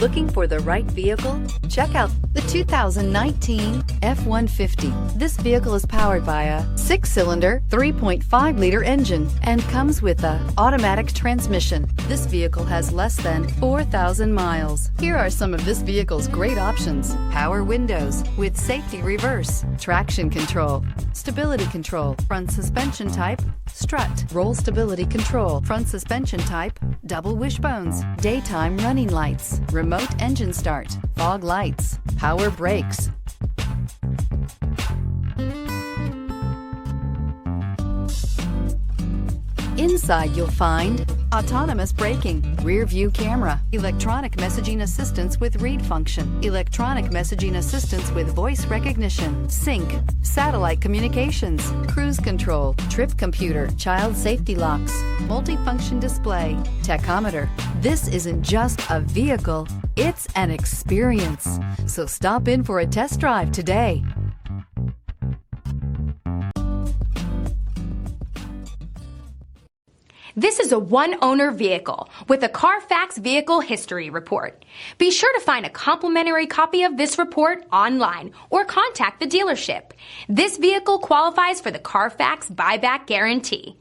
Looking for the right vehicle? Check out the 2019 F-150. This vehicle is powered by a 6-cylinder, 3.5-liter engine and comes with a automatic transmission. This vehicle has less than 4,000 miles. Here are some of this vehicle's great options: power windows with safety reverse, traction control, stability control, front suspension type strut, roll stability control, front suspension type double wishbones, daytime running lights, remote engine start, fog lights, power brakes. Inside you'll find autonomous braking, rear view camera, electronic messaging assistance with read function, electronic messaging assistance with voice recognition, sync, satellite communications, cruise control, trip computer, child safety locks, multifunction display, tachometer. This isn't just a vehicle, it's an experience. So stop in for a test drive today. This is a one-owner vehicle with a CARFAX Vehicle History Report. Be sure to find a complimentary copy of this report online or contact the dealership. This vehicle qualifies for the CARFAX Buyback Guarantee.